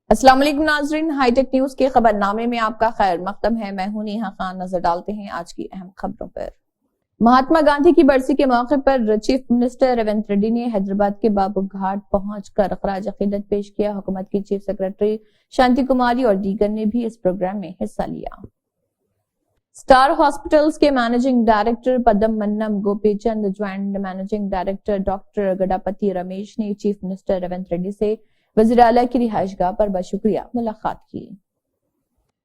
السلام علیکم ناظرین، ہائی ٹیک نیوز کے خبر نامے میں آپ کا خیر مقدم ہے۔ میں ہوں نیہا خان۔ نظر ڈالتے ہیں آج کی اہم خبروں پر۔ مہاتما گاندھی کی برسی کے موقع پر چیف منسٹر ریونت ریڈی نے حیدرآباد کے بابو گھاٹ پہنچ کر خراج عقیدت پیش کیا۔ حکومت کی چیف سیکرٹری شانتی کماری اور دیگر نے بھی اس پروگرام میں حصہ لیا۔ سٹار ہاسپٹلز کے مینیجنگ ڈائریکٹر پدم منم Gopi Chand, joint managing director doctor Gadapati Ramesh نے چیف منسٹر ریونت ریڈی سے وزیر اعلیٰ کی رہائش گاہ پر بشکریہ ملاقات کی۔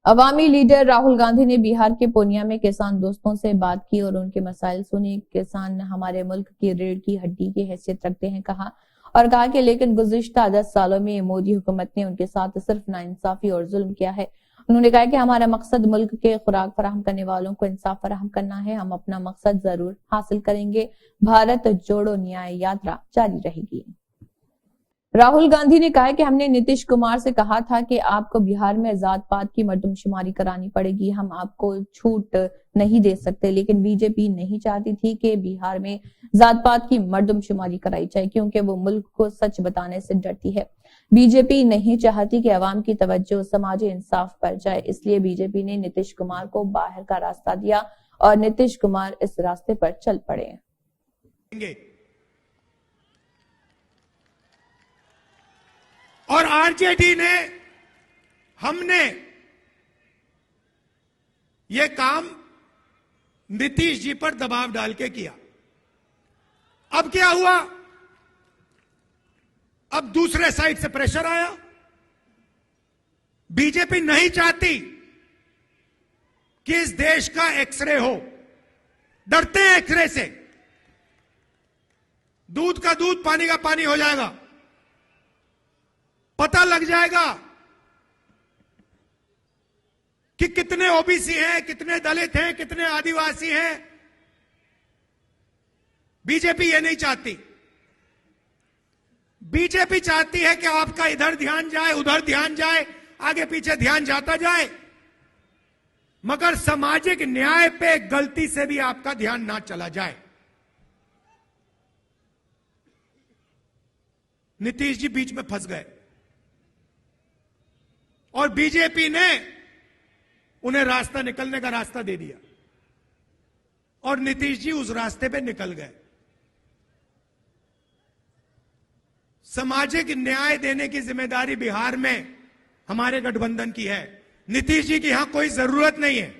عوامی لیڈر راہل گاندھی نے بہار کے پورنیہ میں کسان دوستوں سے بات کی اور ان کے مسائل سنے۔ کسان ہمارے ملک کی ریڑھ کی ہڈی کی حیثیت رکھتے ہیں کہا کہ لیکن گزشتہ 10 سالوں میں مودی حکومت نے ان کے ساتھ صرف ناانصافی اور ظلم کیا ہے۔ انہوں نے کہا کہ ہمارا مقصد ملک کے خوراک فراہم کرنے والوں کو انصاف فراہم کرنا ہے۔ ہم اپنا مقصد ضرور حاصل کریں گے۔ بھارت جوڑو نیائے یاترا جاری رہے گی۔ راہل گاندھی نے کہا کہ ہم نے نتیش کمار سے کہا تھا کہ آپ کو بہار میں ذات پات کی مردم شماری کرانی پڑے گی۔ ہم آپ کو چھوٹ نہیں دے سکتے، لیکن بی جے پی نہیں چاہتی تھی کہ بہار میں ذات پات کی مردم شماری کرائی جائے، کیونکہ وہ ملک کو سچ بتانے سے ڈرتی ہے۔ بی جے پی نہیں چاہتی کہ عوام کی توجہ سماجی انصاف پر جائے، اس لیے بی جے پی نے نتیش کمار کو باہر کا راستہ دیا اور نتیش کمار اس راستے پر چل پڑے۔ اور آر جے ڈی نے، ہم نے یہ کام نتیش جی پر دباؤ ڈال کے کیا۔ اب کیا ہوا؟ اب دوسرے سائڈ سے پریشر آیا۔ بی جے پی نہیں چاہتی کہ اس دیش کا ایکس رے ہو، ڈرتے ہیں ایکس رے سے۔ دودھ کا دودھ، پانی کا پانی ہو جائے گا، پتہ لگ جائے گا کہ کتنے او بی سی ہیں، کتنے دلت ہیں، کتنے آدیواسی ہیں۔ بی جے پی یہ نہیں چاہتی۔ بی جے پی چاہتی ہے کہ آپ کا ادھر دھیان جائے، ادھر دھیان جائے، آگے پیچھے دھیان جاتا جائے، مگر سماجک نیائے پہ غلطی سے بھی آپ کا دھیان نہ چلا جائے۔ نتیش جی بیچ میں پھنس گئے اور بی جے پی نے انہیں راستہ نکلنے کا راستہ دے دیا اور نتیش جی اس راستے پہ نکل گئے۔ سماجک نیائے دینے کی ذمہ داری بہار میں ہمارے گٹھ بندھن کی ہے۔ نتیش جی کی یہاں کوئی ضرورت نہیں ہے۔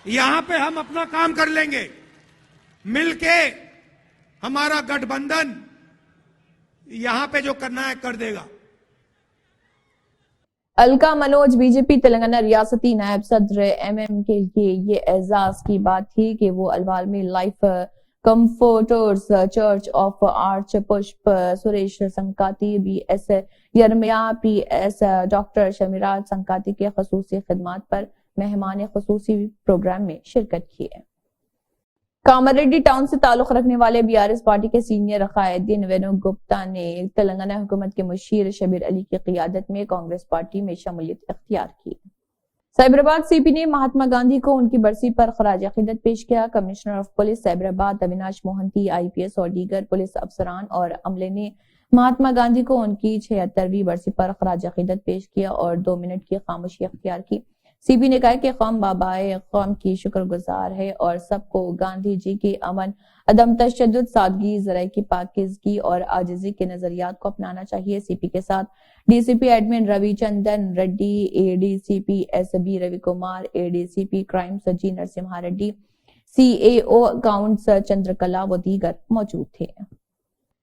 یہاں پہ ہم اپنا کام کر لیں گے مل کے۔ ہمارا گٹھ بندھن یہاں پہ جو کرنا ہے کر دے گا۔ الکا منوج، بی جے پی تلنگانہ ریاستی نائب صدر ایم ایم کے لیے یہ اعزاز کی بات تھی کہ وہ الوال میں Life Comforters Church of archbishop Suresh Sankati, B S یرمیا، P S doctor Shamiraj Sankati کے خصوصی خدمات پر مہمان خصوصی پروگرام میں شرکت کی ہے۔ کاماریڈی ٹاؤن سے تعلق رکھنے والے بی آر ایس پارٹی کے سینئر قائدین وینو گپتا نے تلنگانہ حکومت کے مشیر شبیر علی کی قیادت میں کانگریس پارٹی میں شمولیت اختیار کی۔ سائبرآباد سی پی نے مہاتما گاندھی کو ان کی برسی پر خراج عقیدت پیش کیا۔ Commissioner of police Cyberabad Avinash Mohanty, I P S اور دیگر پولیس افسران اور عملے نے مہاتما گاندھی کو ان کی 76ویں برسی پر خراج عقیدت پیش کیا اور 2 منٹ کی خاموشی اختیار کی۔ سی پی نے کہا کہ قوم بابائے قوم کی شکر گزار ہے اور سب کو گاندھی جی کی امن، عدم تشدد، سادگی، ذرائع کی پاکیزگی اور عاجزی کے نظریات کو اپنانا چاہیے۔ سی پی کے ساتھ D C P admin Ravi Chandan Reddy, A D C P S B Ravi Kumar, A D C P crimes G Narsimha Reddy, C A O accounts Chandrakala و دیگر موجود تھے۔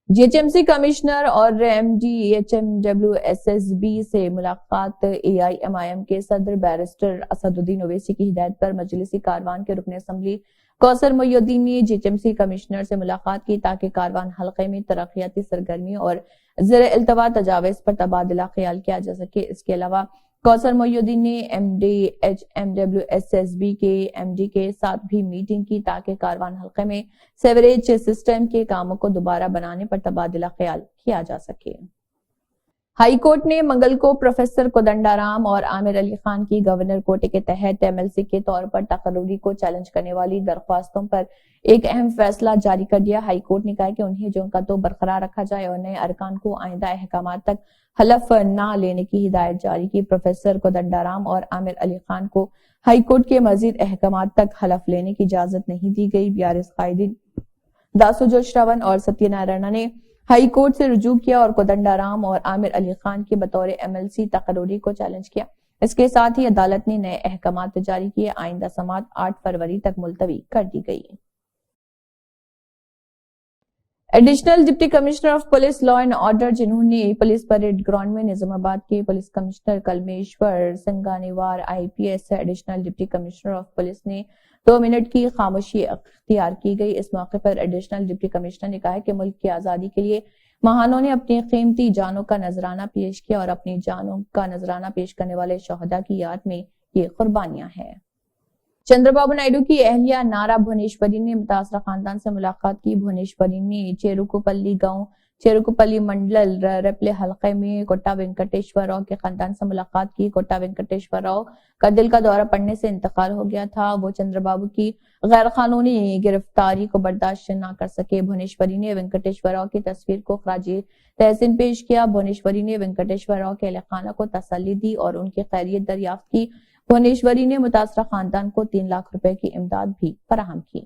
G H M C commissioner اور M D H M W S S B سے ملاقات۔ اے I am I am کے صدر barrister Asad الدین اویسی کی ہدایت پر مجلسی کاروان کے رکن اسمبلی کوثر محی الدین نے G H M C commissioner سے ملاقات کی تاکہ کاروان حلقے میں ترقیاتی سرگرمی اور زیر التوا تجاویز پر تبادلہ خیال کیا جا سکے۔ اس کے علاوہ کوثر محی الدین نے M D H M W S S B کے ایم ڈی کے ساتھ بھی میٹنگ کی تاکہ کاروان حلقے میں سیوریج سسٹم کے کاموں کو دوبارہ بنانے پر تبادلہ خیال کیا جا سکے۔ ہائی کورٹ نے منگل کو پروفیسر کودنڈارام اور عامر علی خان کی گورنر کوٹے کے تحت ایم ایل سی کے طور پر تقرری کو چیلنج کرنے والی درخواستوں پر ایک اہم فیصلہ جاری کر دیا۔ ہائی کورٹ نے کہا کہ انہیں جو کا تو برقرار رکھا جائے اور نئے ارکان کو آئندہ احکامات تک حلف نہ لینے کی ہدایت جاری کی۔ پروفیسر کودنڈارام اور عامر علی خان کو ہائی کورٹ کے مزید احکامات تک حلف لینے کی اجازت نہیں دی گئی۔ بیارس قائدین داسوجو شرون اور ستیہ نارائنا نے ہائی کورٹ سے رجوع کیا اور کودنڈارام اور عامر علی خان کی بطور ایم ایل سی تقرری کو چیلنج کیا۔ اس کے ساتھ ہی عدالت نے نئے احکامات جاری کیے۔ آئندہ سماعت 8 فروری تک ملتوی کر دی گئی۔ Additional deputy commissioner of police law and order, جنہوں نے پولیس پریڈ گراؤنڈ میں نظام آباد کے police commissioner Kalmeshwar Singenwar IPS additional deputy commissioner of police نے 2 منٹ کی خاموشی اختیار کی گئی۔ اس موقع پر ایڈیشنل ڈپٹی کمشنر نے کہا کہ ملک کی آزادی کے لیے مہانوں نے اپنی قیمتی جانوں کا نذرانہ پیش کیا اور اپنی جانوں کا نذرانہ پیش کرنے والے شہداء کی یاد میں یہ قربانیاں ہیں۔ چندر بابو نائیڈو کی اہلیہ نارا بھونیشوری نے متاثرہ خاندان سے ملاقات کی۔ بھونیشوری نے چیروکوپلی گاؤں چیروکوپلی منڈل ریپلے حلقے میں کوٹا وینکٹیشور راؤ کے خاندان سے ملاقات کی۔ کوٹا وینکٹیشور راؤ کا دل کا دورہ پڑنے سے انتقال ہو گیا تھا۔ وہ چندر بابو کی غیر قانونی گرفتاری کو برداشت نہ کر سکے۔ بھونیشوری نے وینکٹیشور راؤ کی تصویر کو خراج تحسین پیش کیا۔ بھونیشوری نے وینکٹیشور راؤ کے اہل خانہ کو تسلی دی اور ان کی خیریت دریافت کی۔ بھونیشوری نے متاثرہ خاندان کو 3 لاکھ روپے کی امداد بھی فراہم کی۔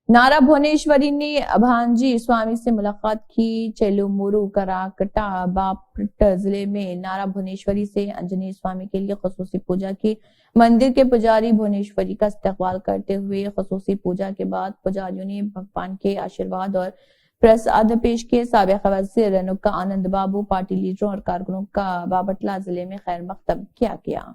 نارا بھونیشوری نے ابھانجی سوامی سے ملاقات کی۔ چیلومورو کراکٹا باپٹ ضلع میں نارا بھونیشوری سے انجنی سوامی کے لیے خصوصی پوجا کی۔ مندر کے پجاری بھونیشوری کا استقبال کرتے ہوئے خصوصی پوجا کے بعد پجاریوں نے بھگوان کے آشیرواد اور پرساد پیش کیے۔ سابق وزیر نکا آنند بابو، پارٹی لیڈروں اور کارکنوں کا بابٹلہ ضلع میں خیر مقدم کیا گیا۔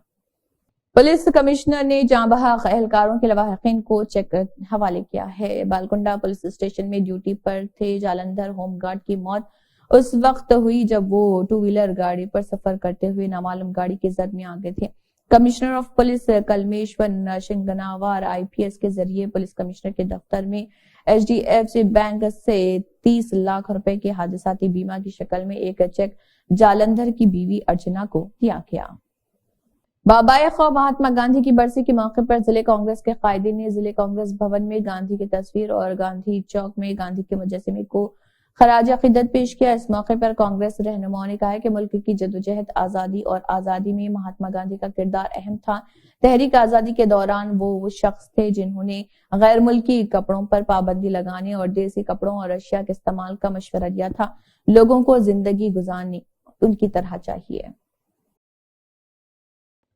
پولیس کمشنر نے جاں بحق اہلکاروں کے لواحقین کو چیک حوالے کیا ہے۔ بالکنڈا پولیس اسٹیشن میں ڈیوٹی پر تھے جالندھر ہوم گارڈ کی موت اس وقت ہوئی جب وہ 2 ویلر گاڑی پر سفر کرتے ہوئے نامعلوم گاڑی کی زد میں آ گئے تھے۔ Commissioner of police کلمیشور Singenwar IPS کے ذریعے پولیس کمشنر کے دفتر میں HDFC بینک سے 30 لاکھ روپے کے حادثاتی بیمہ کی شکل میں ایک چیک جالندھر کی بیوی ارچنا کو دیا گیا۔ بابائے خواہ مہاتما گاندھی کی برسی کے موقع پر ضلع کانگریس کے قائدین نے ضلع کانگریس بھون میں گاندھی کی تصویر اور گاندھی چوک میں گاندھی کے مجسمے کو خراج عقیدت پیش کیا۔ اس موقع پر کانگریس رہنماؤں نے کہا کہ ملک کی جدوجہد آزادی اور آزادی میں مہاتما گاندھی کا کردار اہم تھا۔ تحریک آزادی کے دوران وہ شخص تھے جنہوں نے غیر ملکی کپڑوں پر پابندی لگانے اور دیسی کپڑوں اور اشیاء کے استعمال کا مشورہ دیا تھا۔ لوگوں کو زندگی گزارنی ان کی طرح چاہیے۔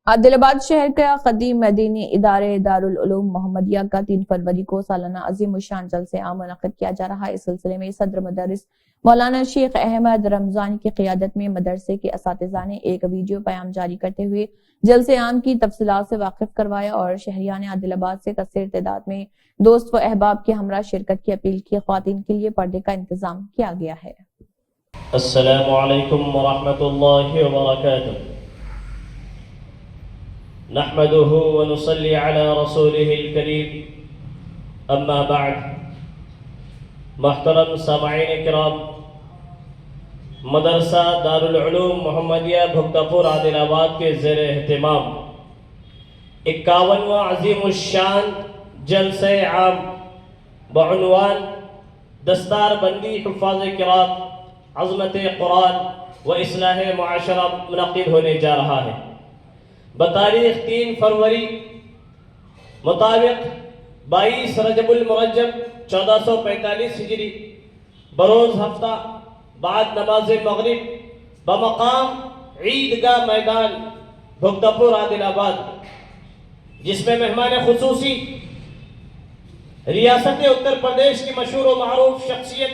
عادل آباد شہر کا قدیم دینی ادارے دارالعلوم محمدیہ کا 3 فروری کو سالانہ عظیم الشان جلسہ عام منعقد کیا جا رہا ہے۔ اس سلسلے میں صدر مدرس مولانا شیخ احمد رمضانی کی قیادت میں مدرسے کے اساتذہ نے ایک ویڈیو پیام جاری کرتے ہوئے جلسہ عام کی تفصیلات سے واقف کروایا اور شہریان عادل آباد سے کثیر تعداد میں دوست و احباب کے ہمراہ شرکت کی اپیل کی۔ خواتین کے لیے پردے کا انتظام کیا گیا ہے۔ السلام علیکم ورحمۃ اللہ وبرکاتہ۔ نحمده ونصلي على رسوله الكريم اما بعد۔ محترم سامعین کرام، مدرسہ دارالعلوم محمدیہ بھگتاپور عادل آباد کے زیر اہتمام 51واں عظیم الشان جلسہ عام بعنوان دستار بندی حفاظ قرآن، عظمت قرآن و اصلاح معاشرہ منعقد ہونے جا رہا ہے۔ بتاریخ 3 فروری مطابق 22 رجب المرجب 1445 ہجری بروز ہفتہ بعد نماز مغرب بمقام عیدگاہ میدان بھگتاپور عادل آباد، جس میں مہمان خصوصی ریاست اتر پردیش کی مشہور و معروف شخصیت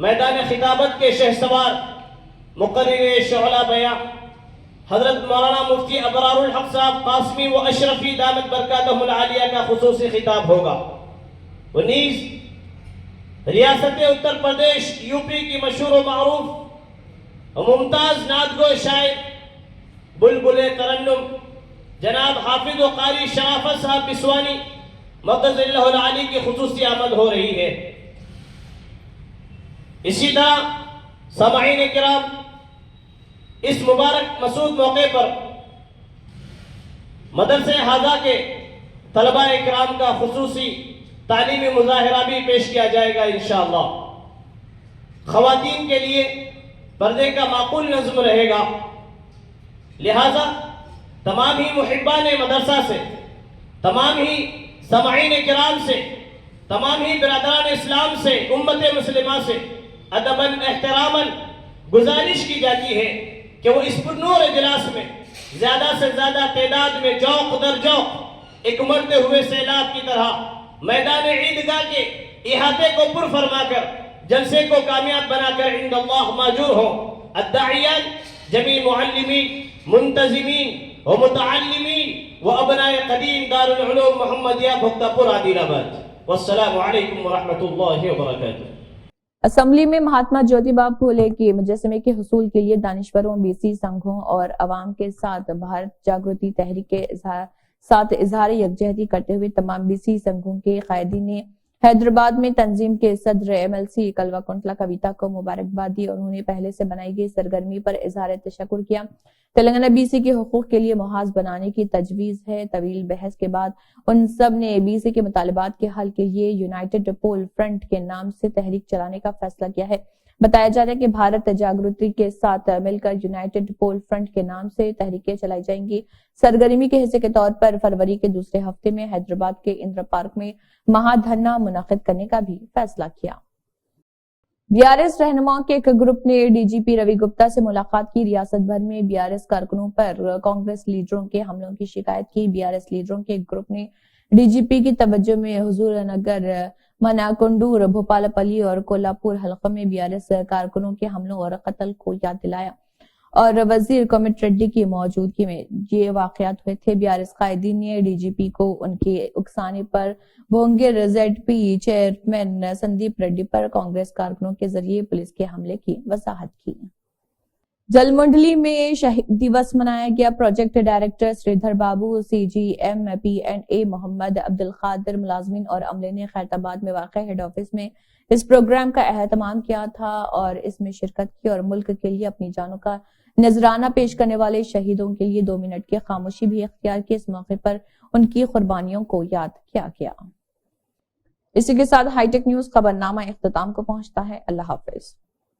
میدان خطابت کے شہسوار مقرر شعلہ بیاں حضرت مولانا مفتی ابرار الحق صاحب قاسمی و اشرفی دامت برکاتہم العالیہ کا خصوصی خطاب ہوگا۔ وہ نیز ریاست اتر پردیش UP کی مشہور و معروف ممتاز نعت گو شاعر بلبل ترنم جناب حافظ و قاری شرافت صاحب بسوانی مقدس اللہ العالی کی خصوصی آمد ہو رہی ہے۔ اسی طرح سامعین کرام، اس مبارک مسعود موقع پر مدرسہ حاضہ کے طلبہ اکرام کا خصوصی تعلیمی مظاہرہ بھی پیش کیا جائے گا انشاءاللہ۔ خواتین کے لیے پردے کا معقول نظم رہے گا، لہذا تمام ہی محبان مدرسہ سے، تمام ہی سامعین کرام سے، تمام ہی برادران اسلام سے، امت مسلمہ سے ادباً احتراماً گزارش کی جاتی ہے کہ وہ اس پرنور اجلاس میں زیادہ سے زیادہ تعداد میں جوق در جوق ایک مرتے ہوئے سیلاب کی طرح میدان عیدگاہ کے احاطے کو پر فرما کر جلسے کو کامیاب بنا کر عند اللہ ماجور ہوں۔ الداعیان جمیع معلمین، منتظمین و متعلمین و ابناء قدیم دار العلوم محمدیہ بھکتا پور عادل آباد، والسلام علیکم ورحمۃ اللہ وبرکاتہ۔ اسمبلی میں مہاتما جیوتیبا پھولے کے مجسمے کے حصول کے لیے دانشوروں، BC سنگھوں اور عوام کے ساتھ بھارت جاگرتی تحریک کے ساتھ اظہار یکجہتی کرتے ہوئے تمام BC سنگھوں کے قائدین نے حیدرآباد میں تنظیم کے صدر MLC کلوا کنٹلا کویتا کو مبارکباد دی اور انہوں نے پہلے سے بنائی گئی سرگرمی پر اظہار تشکر کیا۔ تلنگانہ BC کے حقوق کے لیے محاذ بنانے کی تجویز ہے۔ طویل بحث کے بعد ان سب نے BC کے مطالبات کے حل کے لیے یونائٹڈ پول فرنٹ کے نام سے تحریک چلانے کا فیصلہ کیا ہے۔ بتایا جا رہا ہے کہ بھارت جاگرتی کے ساتھ مل کر یونائٹڈ پول فرنٹ کے نام سے تحریکیں چلائی جائیں گی۔ سرگرمی کے حصے کے طور پر فروری کے دوسرے ہفتے میں حیدرآباد کے اندرا پارک میں مہا دھرنا منعقد کرنے کا بھی فیصلہ کیا۔ BRS رہنماؤں کے ایک گروپ نے DGP روی گپتا سے ملاقات کی۔ ریاست بھر میں BRS کارکنوں پر کانگریس لیڈروں کے حملوں کی شکایت کی۔ BRS لیڈروں کے ایک گروپ نے DGP کی توجہ میں حضور نگر، مناکنڈور، بھوپال پلی اور کولہاپور حلقوں میں BRS کارکنوں کے حملوں اور قتل کو یاد دلایا اور وزیر کومٹ ریڈی کی موجودگی میں یہ واقعات ہوئے تھے۔ BRS قائدین نے DGP کو ان کے اکسانے پر بھونگیر ZP چیئرمین سندیپ ریڈی پر کانگریس کارکنوں کے ذریعے پولیس کے حملے کی وضاحت کی۔ جل منڈلی میں شہید دیوس منایا گیا۔ پروجیکٹ ڈائریکٹر سریدھر بابو، CGM P&A محمد عبد القادر، ملازمین اور عملے نے خیرآباد میں واقع ہیڈ آفس میں اس پروگرام کا اہتمام کیا تھا اور اس میں شرکت کی اور ملک کے لیے اپنی جانوں کا نذرانہ پیش کرنے والے شہیدوں کے لیے 2 منٹ کی خاموشی بھی اختیار کی۔ اس موقع پر ان کی قربانیوں کو یاد کیا گیا۔ اسی کے ساتھ ہائی ٹیک نیوز خبرنامہ اختتام کو پہنچتا ہے۔ اللہ حافظ۔